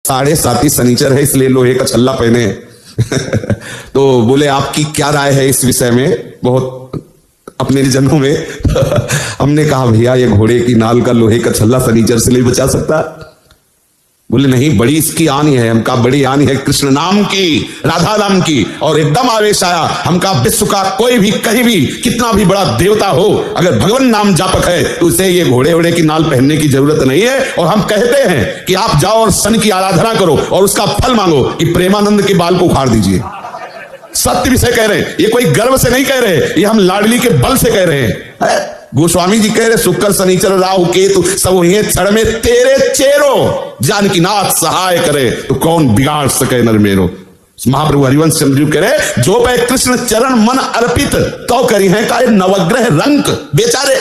7.5 शनिचर है, इसलिए लोहे का छल्ला पहने तो बोले आपकी क्या राय है इस विषय में, बहुत अपने जनों में हमने कहा भैया ये घोड़े की नाल का लोहे का छल्ला शनिचर से नहीं बचा सकता। बोले नहीं, बड़ी इसकी हानि है। हम कहा बड़ी हानि है कृष्ण नाम की, राधा नाम की। और एकदम आवेश आया। हम कहा विश्व का कोई भी कहीं भी कितना भी बड़ा देवता हो, अगर भगवान नाम जापक है तो उसे ये घोड़े वोड़े की नाल पहनने की जरूरत नहीं है। और हम कहते हैं कि आप जाओ और शनि की आराधना करो और उसका फल मांगो कि प्रेमानंद के बाल को उखाड़ दीजिए। सत्य विषय कह रहे हैं, ये कोई गर्व से नहीं कह रहे, ये हम लाडली के बल से कह रहे हैं। गोस्वामी जी कह रहे शुक्र शनिचर राहु केतु सब वही क्षण में तेरे चेरो, जानकी नाथ सहाय करे तो कौन बिगाड़ सके नर मेरो। महाप्रभु हरिवंश चंद्र जी कह रहे जो पे कृष्ण चरण मन अर्पित तो करी है का नवग्रह रंक। बेचारे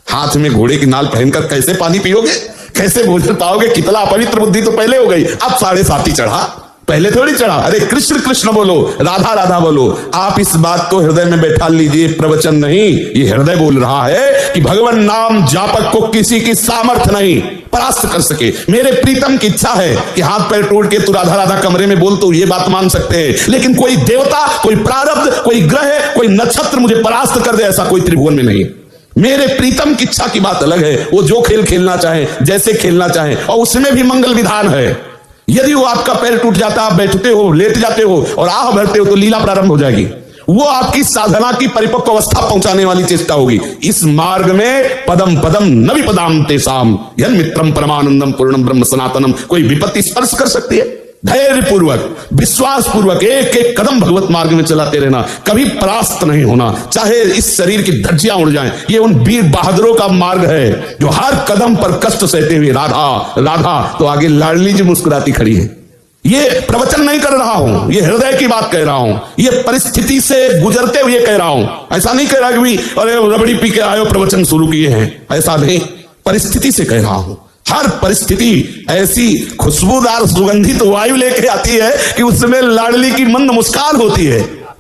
हाथ में घोड़े की नाल पहनकर कैसे पानी पियोगे, कैसे भोजन पाओगे, कितना अपवित्र बुद्धि तो पहले हो गई। अब 7.5 चढ़ा, पहले थोड़ी चढ़ा। अरे कृष्ण कृष्ण बोलो, राधा राधा बोलो। आप इस बात को हृदय में बैठा लीजिए, प्रवचन नहीं, ये हृदय बोल रहा है कि भगवान नाम जापक को किसी की सामर्थ्य नहीं परास्त कर सके। मेरे प्रीतम की इच्छा है कि हाथ पैर तोड़ के तू राधा राधा कमरे में बोल तो ये बात मान सकते हैं, लेकिन कोई देवता, कोई प्रारब्ध, कोई ग्रह, कोई नक्षत्र मुझे परास्त कर दे ऐसा कोई त्रिभुवन में नहीं। मेरे प्रीतम की इच्छा की बात अलग है, वो जो खेल खेलना चाहे, जैसे खेलना चाहे, और उसमें भी मंगल विधान है। यदि वो आपका पैर टूट जाता, आप बैठते हो, लेट जाते हो और आह भरते हो तो लीला प्रारंभ हो जाएगी। वो आपकी साधना की परिपक्व अवस्था पहुंचाने वाली चेष्टा होगी। इस मार्ग में पदम पदम न विपदाम तेसाम यन मित्रम परमानंदम पूर्णम ब्रह्म सनातनम। कोई विपत्ति स्पर्श कर सकती है? धैर्य पूर्वक, विश्वास पूर्वक एक एक कदम भगवत मार्ग में चलाते रहना, कभी परास्त नहीं होना, चाहे इस शरीर की धज्जियां उड़ जाएं। ये उन वीर बहादुरों का मार्ग है जो हर कदम पर कष्ट सहते हुए राधा राधा, तो आगे लाडली जी मुस्कुराती खड़ी है। ये प्रवचन नहीं कर रहा हूं, ये हृदय की बात कह रहा हूं, ये परिस्थिति से गुजरते हुए कह रहा हूं। ऐसा नहीं कह रहा कि भी अरे रबड़ी पी के आयो प्रवचन शुरू किए हैं, ऐसा नहीं, परिस्थिति से कह रहा हूं। हर परिस्थिति ऐसी खुशबूदार सुगंधित वायु लेके आती है कि उसमें लाडली की मंद मुस्कान होती है।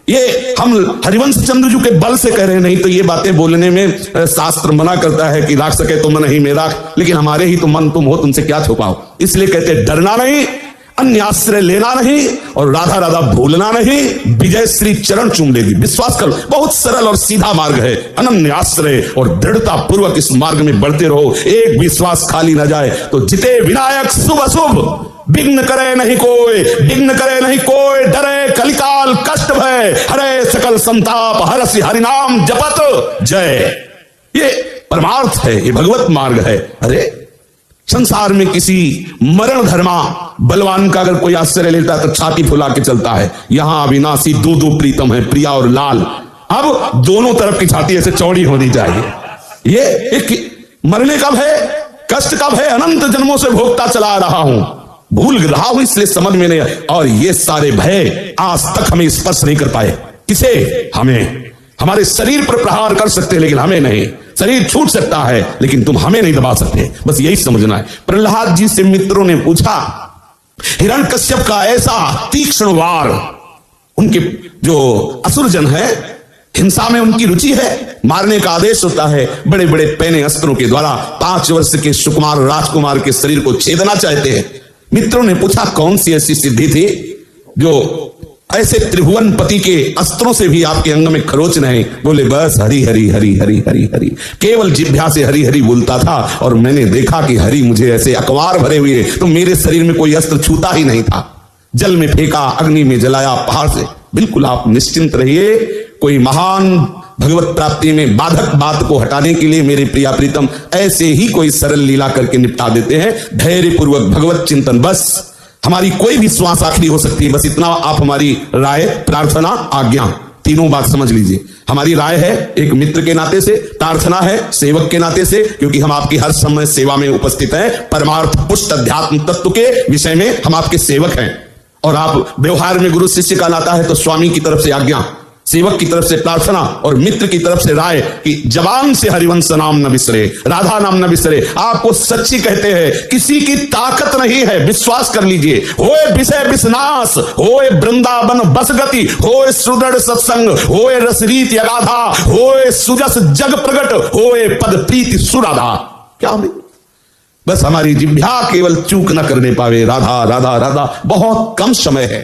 ये हम हरिवंश चंद्र जी के बल से कह रहे हैं, नहीं तो ये बातें बोलने में शास्त्र मना करता है कि राख सके तो मन ही मेरा, लेकिन हमारे ही तो मन तुम हो, तुमसे क्या छुपाओ। इसलिए कहते डरना नहीं, अन्य आश्रय लेना नहीं और राधा राधा भूलना नहीं। विजय श्री चरण चूम लेगी, विश्वास करो। बहुत सरल और सीधा मार्ग है, अनन्य आश्रय और दृढ़ता पूर्वक इस मार्ग में बढ़ते रहो। एक विश्वास खाली न जाए तो जिते विनायक शुभ अशुभ, विघ्न करे नहीं कोई, विघ्न करे नहीं कोई, डरे कलिकाल कष्ट भय, हरे सकल संताप, हरसि हरिनाम जपत जय। ये परमार्थ है, ये भगवत मार्ग है। अरे संसार में किसी मरण धर्मा बलवान का अगर कोई आश्रय लेता है तो छाती फुला के चलता है। यहां अविनाशी दो प्रीतम है, प्रिया और लाल। अब दोनों तरफ की छाती ऐसे चौड़ी होनी चाहिए। ये एक मरने कब है, कष्ट कब है, अनंत जन्मों से भोगता चला रहा हूं, भूल रहा हूं, इसलिए समझ में नहीं। और ये सारे भय आज तक हमें स्पर्श नहीं कर पाए। किसे? हमें। हमारे शरीर पर प्रहार कर सकते लेकिन हमें नहीं। शरीर छूट सकता है लेकिन तुम हमें नहीं दबा सकते, बस यही समझना है। प्रहलाद जी से मित्रों ने पूछा, हिरण्यकश्यप का ऐसा तीक्ष्ण वार, उनके जो असुरजन है हिंसा में उनकी रुचि है, मारने का आदेश होता है, बड़े बड़े पैने अस्त्रों के द्वारा 5 वर्ष के सुकुमार राजकुमार के शरीर को छेदना चाहते हैं। मित्रों ने पूछा कौन सी ऐसी सिद्धि थी जो ऐसे त्रिभुवन पति के अस्त्रों से भी आपके अंग में खरोच नहीं? बोले बस हरि हरि हरि हरि हरि हरि, केवल जिह्वा से हरि हरि बोलता था और मैंने देखा कि हरि मुझे ऐसे अकवार भरे हुए, तो मेरे शरीर में कोई अस्त्र छूता ही नहीं था। जल में फेंका, अग्नि में जलाया, पहाड़ से। बिल्कुल आप निश्चिंत रहिए, कोई महान भगवत प्राप्ति में बाधक बात को हटाने के लिए मेरे प्रिया प्रीतम ऐसे ही कोई सरल लीला करके निपटा देते हैं। धैर्य पूर्वक भगवत चिंतन, बस हमारी कोई भी श्वास आखिरी हो सकती है, बस इतना आप हमारी राय, प्रार्थना, आज्ञा, तीनों बात समझ लीजिए। हमारी राय है एक मित्र के नाते से, प्रार्थना है सेवक के नाते से, क्योंकि हम आपकी हर समय सेवा में उपस्थित हैं। परमार्थ पुष्ट अध्यात्म तत्व के विषय में हम आपके सेवक हैं, और आप व्यवहार में गुरु शिष्य का नाता है तो स्वामी की तरफ से आज्ञा, सेवक की तरफ से प्रार्थना और मित्र की तरफ से राय कि जबान से हरिवंश नाम न बिसरे, राधा नाम न बिसरे। आपको सच्ची कहते हैं, किसी की ताकत नहीं है, विश्वास कर लीजिए। होए विषय विषनाश, होए वृंदावन बस गति, होए सुदृढ़ सत्संग, होए रसरीत अगाधा, होए सुजस जग प्रगट, होए पद प्रीति सुराधा। क्या बस हमारी जिह्वा केवल चूक न करने पावे। राधा राधा राधा, बहुत कम समय है।